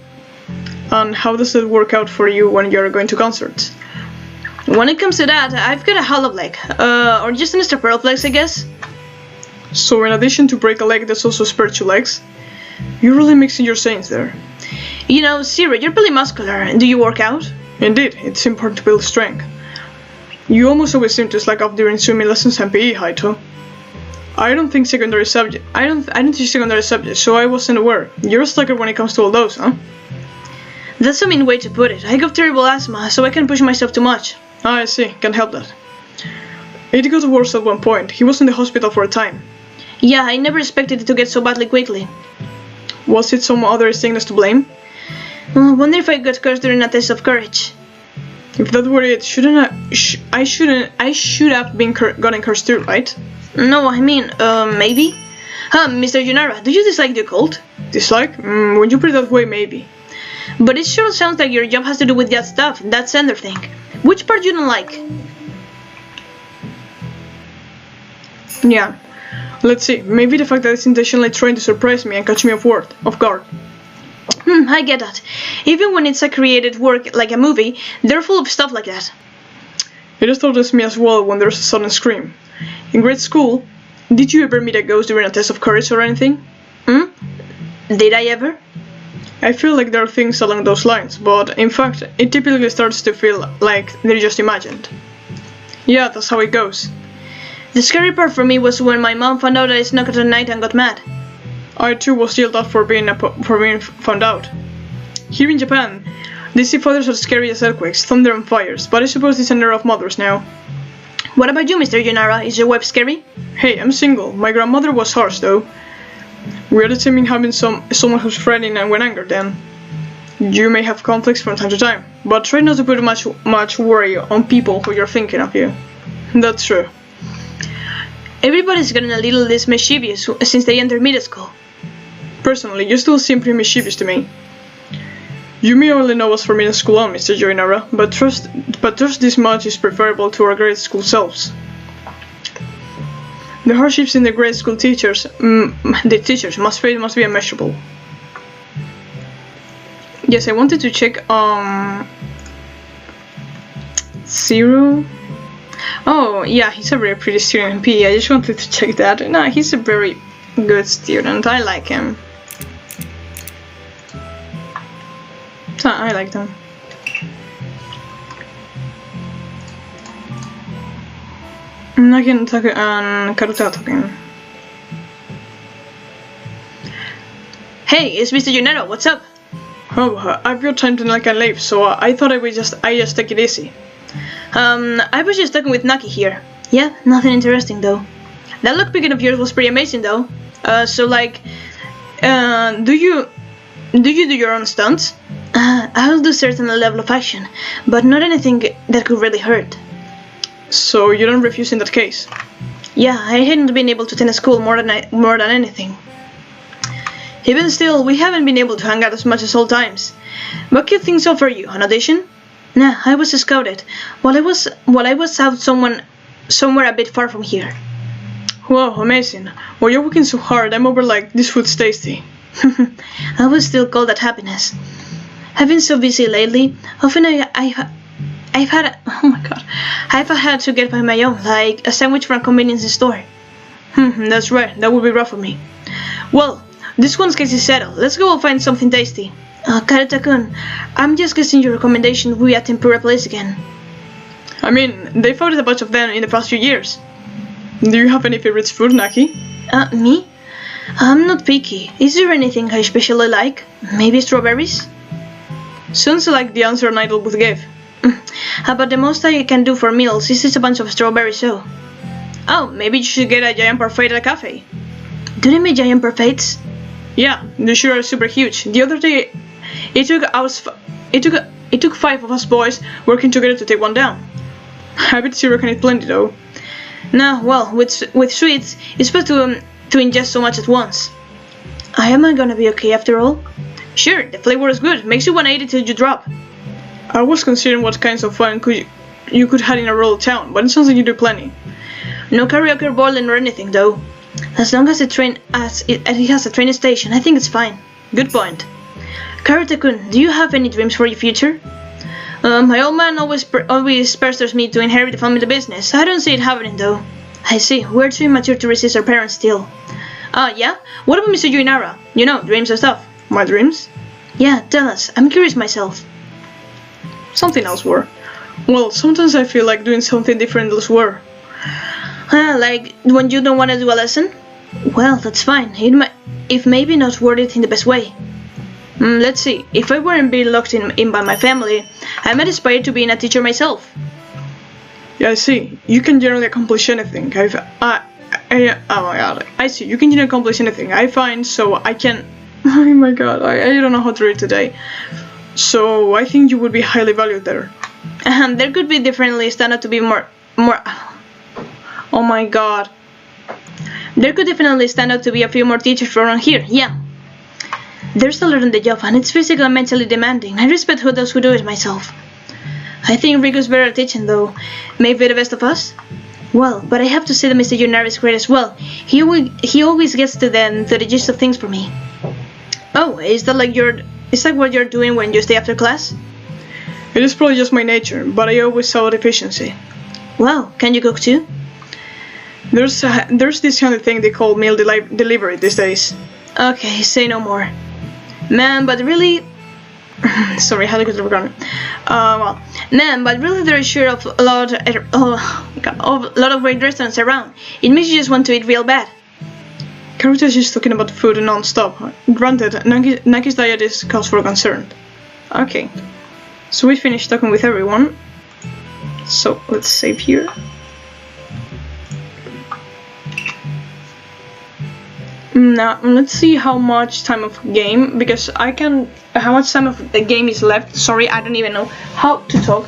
And how does it work out for you when you're going to concerts? When it comes to that, I've got a hollow leg, or just an extra pair of legs, I guess. So in addition to break a leg, that's also spare 2 legs? You're really mixing your sayings there. You know, Zero, you're pretty muscular. Do you work out? Indeed, it's important to build strength. You almost always seem to slack off during swimming lessons and PE, Haito. I don't teach secondary subjects, so I wasn't aware. You're a slacker when it comes to all those, huh? That's a mean way to put it. I got terrible asthma, so I can't push myself too much. I see, can't help that. It got worse at one point. He was in the hospital for a time. Yeah, I never expected it to get so badly quickly. Was it some other sickness to blame? I wonder if I got cursed during a test of courage. If that were it, I should have been gotten cursed too, right? No, I mean, maybe? Mr. Yunara, do you dislike the occult? Dislike? When you put it that way, maybe. But it sure sounds like your job has to do with that stuff, that sender thing. Which part you don't like? Yeah. Let's see, maybe the fact that it's intentionally trying to surprise me and catch me off guard. I get that. Even when it's a created work like a movie, they're full of stuff like that. It startles me as well when there's a sudden scream. In grade school, did you ever meet a ghost during a test of courage or anything? Did I ever? I feel like there are things along those lines, but in fact, it typically starts to feel like they're just imagined. Yeah, that's how it goes. The scary part for me was when my mom found out I snuck out at night and got mad. I too was yelled at for being found out. Here in Japan, they see fathers as scary as earthquakes, thunder and fires, but I suppose it's an era of mothers now. What about you, Mr. Yunara? Is your wife scary? Hey, I'm single. My grandmother was harsh though. We're the team in having someone who's frightened and when angered then. You may have conflicts from time to time, but try not to put much worry on people who you're thinking of you. That's true. Everybody's gotten a little less mischievous since they entered middle school. Personally, you still seem pretty mischievous to me. You may only know us from middle school on, Mr. Joinara, but just this much is preferable to our grade school selves. The hardships in the grade school teachers must be immeasurable. Yes, I wanted to check Zero. Oh, yeah, he's a very pretty student in PE. I just wanted to check that. Nah, he's a very good student. I like him. I like them. Naki and Karuta talking. Hey, it's Mr. Junero, what's up? Oh, I've got time to like and leave, so I thought I just take it easy. I was just talking with Naki here. Yeah, nothing interesting though. That lockpicking of yours was pretty amazing though. So like, do you do your own stunts? I'll do certain level of action, but not anything that could really hurt. So you don't refuse in that case? Yeah, I hadn't been able to attend school more than anything. Even still, we haven't been able to hang out as much as old times. What could things offer you? An audition? Nah, I was scouted. While I was out somewhere a bit far from here. Wow, amazing. While you're working so hard, I'm over like, this food's tasty. I would still call that happiness. I've been so busy lately. Often I've had to get by my own, like a sandwich from a convenience store. That's right. That would be rough for me. Well, this one's case is settled. Let's go and find something tasty. Karuta-kun, I'm just guessing your recommendation will be a tempura place again. I mean, they've added a bunch of them in the past few years. Do you have any favorite food, Naki? Me? I'm not picky. Is there anything I especially like? Maybe strawberries? Sounds like the answer an idol would give. But the most I can do for meals is just a bunch of strawberries, so. Oh, maybe you should get a giant parfait at a cafe. Do they make giant parfaits? Yeah, they sure are super huge. The other day, it took 5 of us boys working together to take one down. I bet you can eat plenty though. No, well, with sweets, it's supposed to ingest so much at once. Am I gonna be okay after all? Sure, the flavor is good. Makes you wanna eat it till you drop. I was considering what kinds of fun you could have in a rural town, but it sounds like you do plenty. No karaoke or bowling or anything though. As long as it has a train station, I think it's fine. Good point. Karuta-kun, do you have any dreams for your future? My old man always pesters me to inherit the family business. I don't see it happening though. I see. We're too immature to resist our parents still. Yeah? What about Mr. Yuinara? You know, dreams and stuff. My dreams? Yeah, tell us. I'm curious myself. Something elsewhere. Well, sometimes I feel like doing something different elsewhere. Like when you don't want to do a lesson? Well, that's fine. If maybe not word it in the best way. Let's see. If I weren't being locked in by my family, I might aspire to being a teacher myself. Yeah, I see. You can generally accomplish anything. Oh my god. I see. You can generally accomplish anything. I find so I can. Oh my god. I don't know how to read today. So I think you would be highly valued there. There could be definitely stand out to be more. Oh my god. There could definitely stand out to be a few more teachers around here. Yeah. There's a lot on the job, and it's physically and mentally demanding. I respect those who do it myself. I think Riku's better at teaching, though. Maybe the best of us? Well, but I have to say that Mr. Yunari is great as well. He always gets to the gist of things for me. Oh, is that what you're doing when you stay after class? It is probably just my nature, but I always sought efficiency. Wow, can you cook too? There's this kind of thing they call meal delivery these days. Okay, say no more. Man, but really... Sorry, how to get over Man, but really there is sure of a lot of great restaurants around. It makes you just want to eat real bad. Karuta is just talking about food non-stop. Granted, Naki's diet is cause for concern. Okay, so we finished talking with everyone. So let's save here. Now let's see how much time of game, because how much time of the game is left. Sorry, I don't even know how to talk,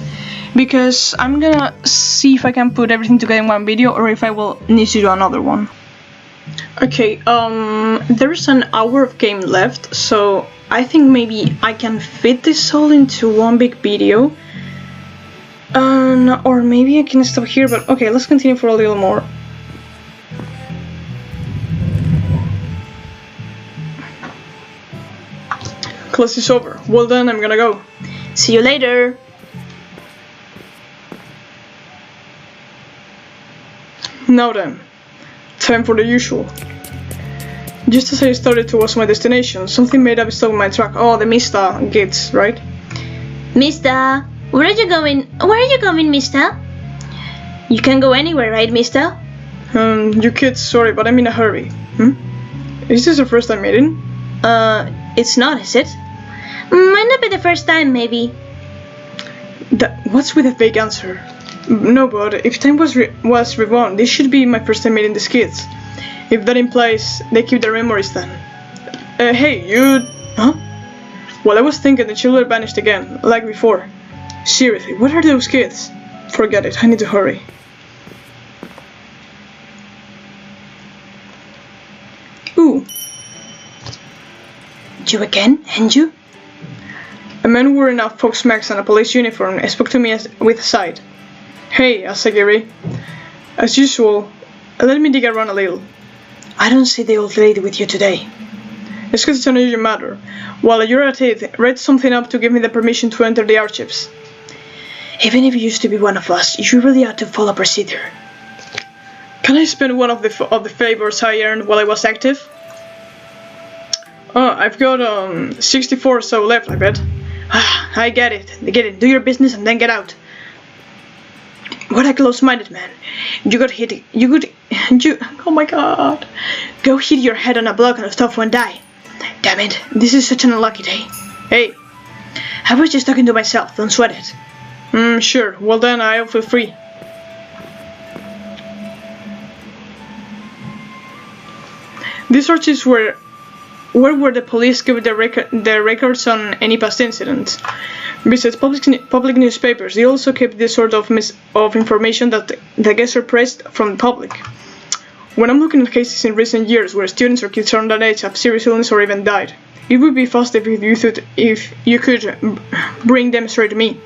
because I'm gonna see if I can put everything together in one video or if I will need to do another one. Okay, there's an hour of game left, so I think maybe I can fit this all into one big video. Or maybe I can stop here, but okay, let's continue for a little more. Class is over. Well done, I'm gonna go. See you later. Now then, time for the usual. Just as I started towards my destination, something made up stop my track. Oh, the Mista gates, right? Mister, where are you going? Where are you going, Mister? You can go anywhere, right, Mister? You kids, sorry, but I'm in a hurry. Is this the first time meeting? It's not, is it? Might not be the first time, maybe. What's with a vague answer? No, but if time was rewound, this should be my first time meeting these kids. If that implies they keep their memories then. Hey, you... Huh? Well, I was thinking the children vanished again, like before. Seriously, what are those kids? Forget it, I need to hurry. Ooh. You again, and you? A man wearing a fox mask and a police uniform spoke to me with a sigh. Hey, Asagiri. As usual, let me dig around a little. I don't see the old lady with you today. It's because it's an urgent matter. While you're at it, write something up to give me the permission to enter the archives. Even if you used to be one of us, you really ought to follow procedure. Can I spend one of the favors I earned while I was active? Oh, I've got 64 or so left, I bet. I get it. Do your business and then get out. What a close-minded man. Oh my god. Go hit your head on a block and stop and die. Damn it, this is such an unlucky day. Hey, I was just talking to myself, don't sweat it. Sure, well then I'll feel free. These archives were where the police kept their records on any past incidents. Besides public newspapers, they also kept this sort of information that gets suppressed from the public. When I'm looking at cases in recent years where students or kids around that age have serious illness or even died, it would be fast if you could bring them straight to me.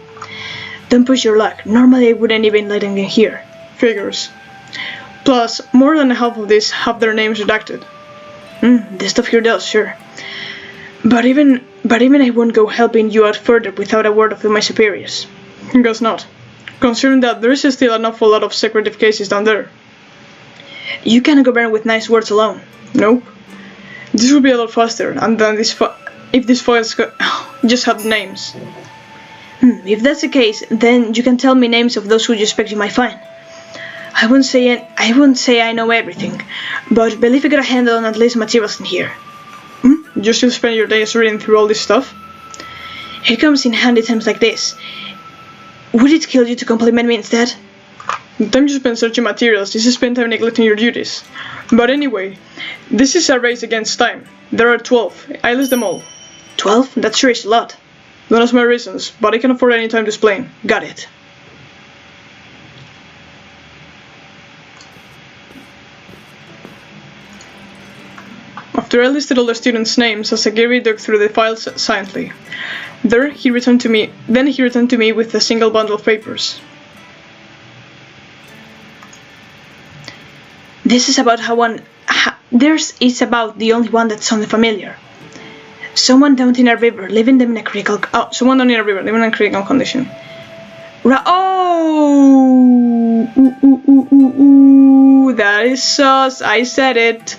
Don't push your luck. Normally I wouldn't even let them in here. Figures. Plus, more than half of these have their names redacted. This stuff here does, sure. But even I won't go helping you out further without a word of my superiors. Guess not. Considering that there is still an awful lot of secretive cases down there. You can't govern with nice words alone. Nope. This will be a lot faster, and then if these files just have names. If that's the case, then you can tell me names of those who you expect you might find. I won't say I know everything, but believe I got a handle on at least materials in here. You still spend your days reading through all this stuff? It comes in handy times like this. Would it kill you to compliment me instead? The time you spend searching materials, this is spent time neglecting your duties. But anyway, this is a race against time. There are 12. I list them all. 12? That sure is a lot. Don't ask my reasons, but I can afford any time to explain. Got it. After I listed all the students' names, Asagiri dug through the files silently. Then he returned to me with a single bundle of papers. This is about theirs is about the only one that sounded familiar. Someone down in a river, leaving them in a critical... someone down in a river, living in a critical condition. That is sus, I said it.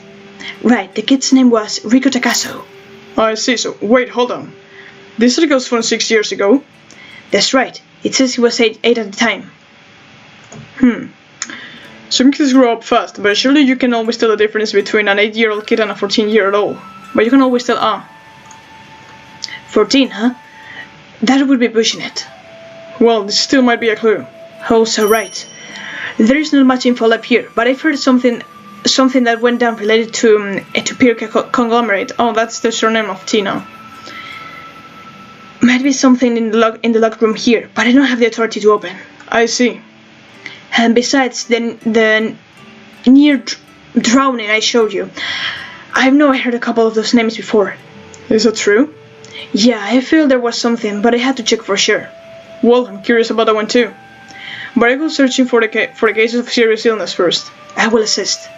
Right, the kid's name was Riko Takaso. I see, so wait, hold on. This article's from 6 years ago? That's right, it says he was 8 at the time. Some kids grow up fast, but surely you can always tell the difference between an 8-year-old kid and a 14-year-old. But you can always tell, 14, huh? That would be pushing it. Well, this still might be a clue. Oh, so right. There is not much info left here, but I've heard something that went down related to peer conglomerate. Oh, that's the surname of Tina. Might be something in the locked room here, but I don't have the authority to open. I see. And besides the near drowning I showed you, I know I heard a couple of those names before. Is that true? Yeah, I feel there was something, but I had to check for sure. Well, I'm curious about that one too. But I go searching for the cases of serious illness first. I will assist.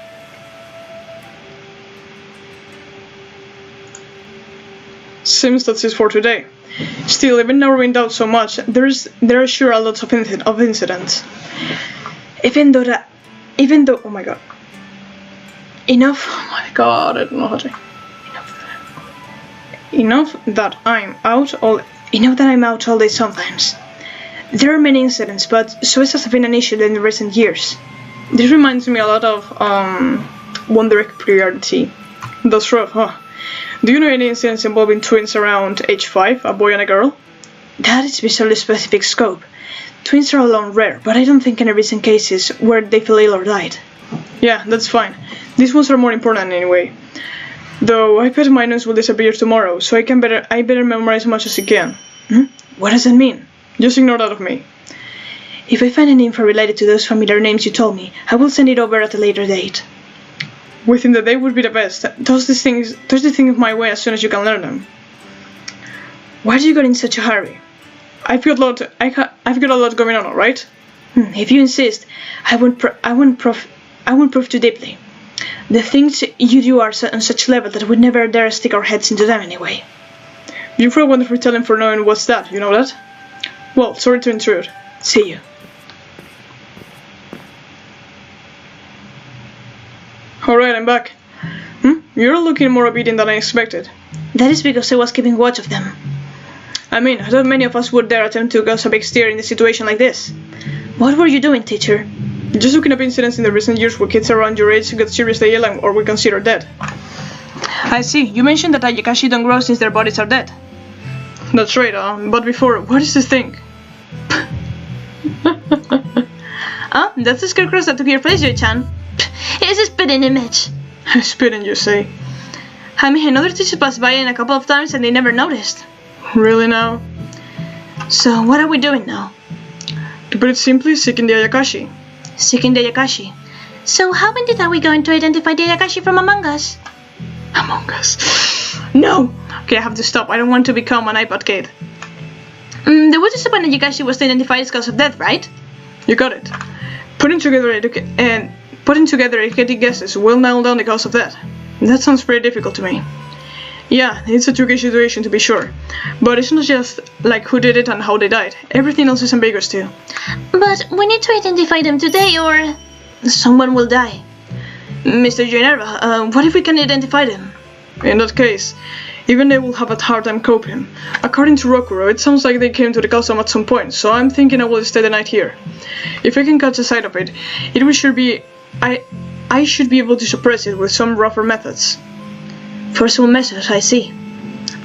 Seems that's it for today. Still, even narrowing down so much, there are sure a lot of incidents. Even though, oh my god. Enough. Oh my god, I don't know how to. Enough that I'm out all day sometimes. There are many incidents, but suicide has been an issue in recent years. This reminds me a lot of One Direct Priority. That's rough, huh? Do you know any incidents involving twins around age 5, a boy and a girl? That is bizarrely specific scope. Twins are alone rare, but I don't think any recent cases where they fell ill or died. Yeah, that's fine. These ones are more important anyway. Though I bet my nose will disappear tomorrow, so I better memorize as much as I can. What does that mean? Just ignore that of me. If I find any info related to those familiar names you told me, I will send it over at a later date. Within the day would be the best. Toss these things my way as soon as you can learn them. Why did you get in such a hurry? I've got a lot going on, alright? If you insist, I won't probe too deeply. The things you do are on such level that we'd never dare stick our heads into them anyway. You're for a wonderful talent for knowing what's that, you know that? Well, sorry to intrude. See you. Alright, I'm back. You're looking more obedient than I expected. That is because I was keeping watch of them. I mean, I thought many of us would dare attempt to cause a big stir in a situation like this. What were you doing, teacher? Just looking up incidents in the recent years where kids around your age got seriously ill or were considered dead. I see. You mentioned that Ayakashi don't grow since their bodies are dead. That's right, but before, what is this thing? That's the scarecrows that took your place, Yui-chan. It's a spitting image. Spitting, you say? I mean, other teachers passed by it a couple of times and they never noticed. Really now? So, what are we doing now? To put it simply, seeking the Ayakashi. Seeking the Ayakashi. So how indeed are we going to identify the Ayakashi from among us? Among us? No! Okay, I have to stop. I don't want to become an iPod kid. The way to stop an Ayakashi was to identify its cause of death, right? You got it. Putting together educated guesses will nail down the cause of death. That sounds pretty difficult to me. Yeah, it's a tricky situation to be sure. But it's not just like who did it and how they died. Everything else is ambiguous too. But we need to identify them today or someone will die. Mr. Joinerva, what if we can identify them? In that case, even they will have a hard time coping. According to Rokuro, it sounds like they came to the custom at some point, so I'm thinking I will stay the night here. If I can catch a sight of it, I should be able to suppress it with some rougher methods. Forcible methods, I see.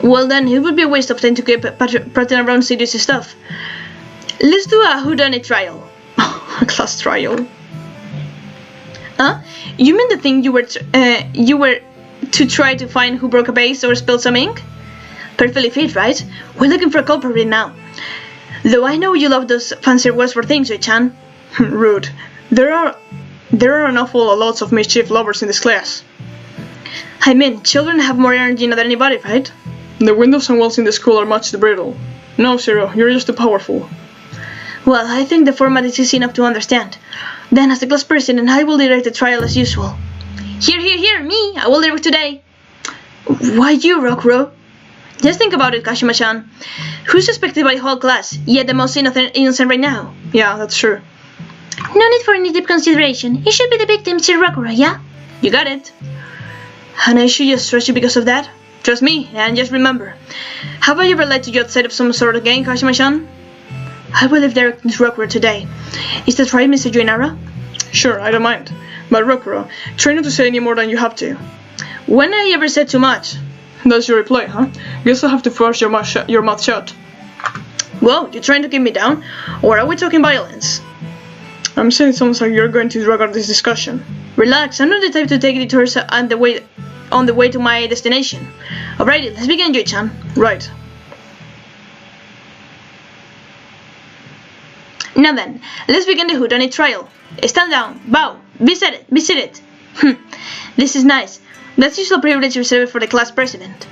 Well then, it would be a waste of time to keep plotting around serious stuff. Let's do a whodunit trial. A class trial? You mean the thing you were to try to find who broke a vase or spilled some ink? Perfectly fit, right? We're looking for a culprit right now. Though I know you love those fancy words for things, Yui-chan. Rude. There are an awful lots of mischief lovers in this class. I mean, children have more energy than anybody, right? The windows and walls in the school are much too brittle. No, Zero, you're just too powerful. Well, I think the format is easy enough to understand. Then, as the class president, I will direct the trial as usual. Here, me! I will direct today. Why you, Rokuro? Just think about it, Kashima-chan. Who's suspected by the whole class, yet the most innocent right now? Yeah, that's true. No need for any deep consideration. It should be the victim, Sir Rokuro, yeah? You got it. And I should just trust you because of that? Trust me, and just remember. Have I ever led to you outside of some sort of game, Kashima-chan? I will leave direct to Rokuro today. Is that right, Mr. Joinara? Sure, I don't mind. But Rokuro, try not to say any more than you have to. When I ever said too much? That's your reply, huh? Guess I'll have to force your mouth shut. Whoa, you trying to keep me down? Or are we talking violence? I'm saying it sounds like you're going to drag out this discussion. Relax, I'm not the type to take detours on the way to my destination. Alrighty, let's begin, Yui-chan. Right. Now then, let's begin the whodunit trial. Stand down, bow, be seated. This is nice. That's usual privilege reserved for the class president.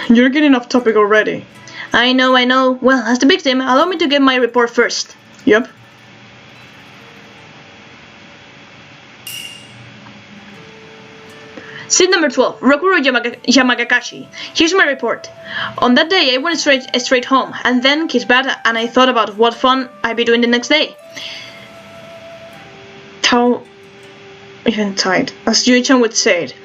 You're getting off topic already. I know. Well, as the victim, allow me to get my report first. Yep. Scene number 12, Rokuro Yamagakashi. Here's my report. On that day, I went straight home, and then kicked back, and I thought about what fun I'd be doing the next day. eventide, as Yui-chan would say it.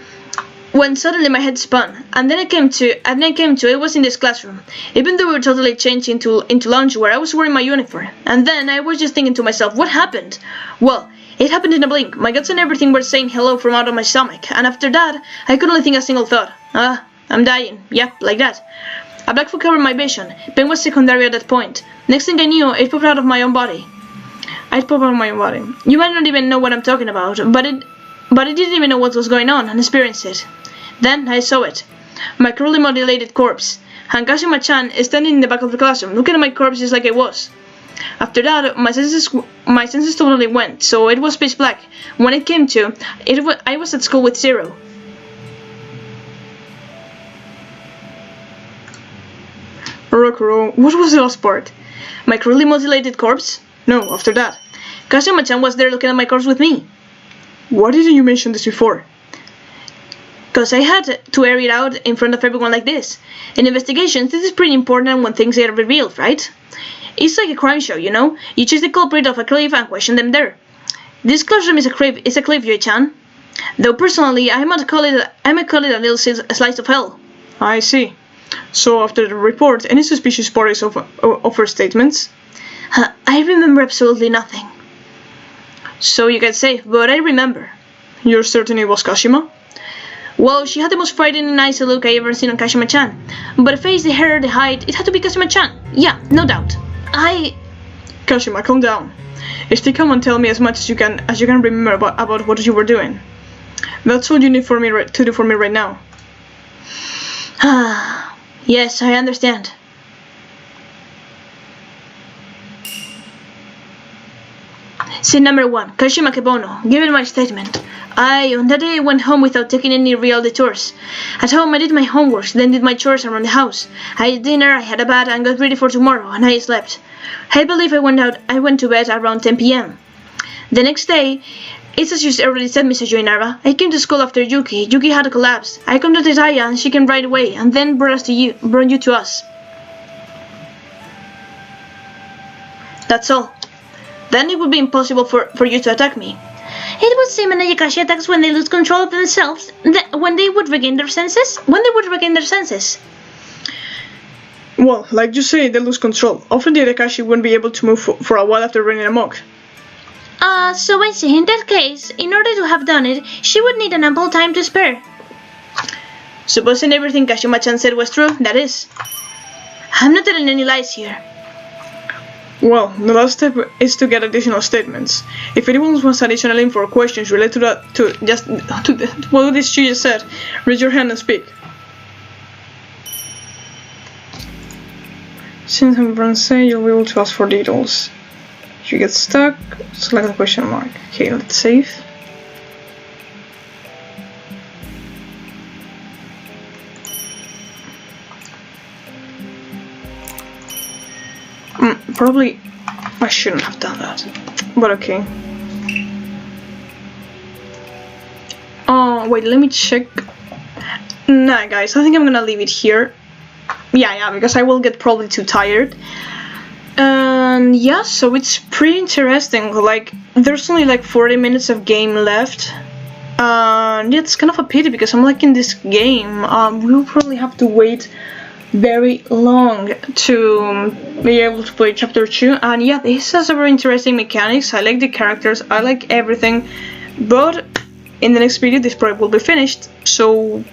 When suddenly my head spun, and then I came to it was in this classroom. Even though we were totally changed into loungewear, I was wearing my uniform. And then I was just thinking to myself, what happened? Well, it happened in a blink. My guts and everything were saying hello from out of my stomach, and after that, I could only think a single thought. I'm dying. Yep, like that. A black fog covered my vision. Pain was secondary at that point. Next thing I knew, it popped out of my own body. You might not even know what I'm talking about, but I didn't even know what was going on and experience it. Then I saw it. My cruelly mutilated corpse. And Kashima-chan is standing in the back of the classroom, looking at my corpse just like I was. After that, my senses totally went, so it was pitch black. When it came to, I was at school with Zero. Rokuro, what was the last part? My cruelly mutilated corpse? No, after that. Kashima-chan was there looking at my corpse with me. Why didn't you mention this before? Because I had to air it out in front of everyone like this. In investigations, this is pretty important when things get revealed, right? It's like a crime show, you know? You chase the culprit off a cliff and question them there. This classroom is a cliff, Yui-chan. Though personally, I might call it a little slice of hell. I see. So after the report, any suspicious parties of her statements? I remember absolutely nothing. So you get safe, but I remember. You're certain it was Kashima? Well, she had the most frightening eyes look I ever seen on Kashima-chan. But the face, the hair, the height, it had to be Kashima-chan. Yeah, no doubt. Kashima, calm down. Stay calm and tell me as much as you can remember about what you were doing. That's all you need to do for me right now. Yes, I understand. Scene number 1, Kashima Kebono, given my statement. On that day I went home without taking any real detours. At home I did my homework, then did my chores around the house. I ate dinner, I had a bath and got ready for tomorrow, and I slept. I believe I went to bed around 10 p.m. The next day, it's as you already said, Mr. Joinara. I came to school after Yuki. Yuki had a collapse. I contacted Aya and she came right away, and then brought you to us. That's all. Then it would be impossible for you to attack me. It would seem an Ayakashi attacks when they lose control of themselves, when they would regain their senses? Well, like you say, they lose control. Often the Ayakashi wouldn't be able to move for a while after running amok. So I see. In that case, in order to have done it, she would need an ample time to spare. Supposing everything Kashima-chan said was true, that is. I'm not telling any lies here. Well, the last step is to get additional statements. If anyone wants additional info or questions related to what this she just said, raise your hand and speak. Since I'm Francais, you'll be able to ask for details. If you get stuck, select the question mark. Okay, let's save. Probably I shouldn't have done that, but okay. Oh, wait, let me check. Nah, guys, I think I'm gonna leave it here. Yeah, because I will get probably too tired. And yeah, so it's pretty interesting. Like, there's only like 40 minutes of game left. And yeah, it's kind of a pity because I'm liking this game. We'll probably have to wait very long to be able to play chapter 2, and yeah, this has a very interesting mechanics. I like the characters, I like everything, but in the next video this project will be finished, so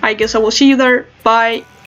I guess I will see you there. Bye.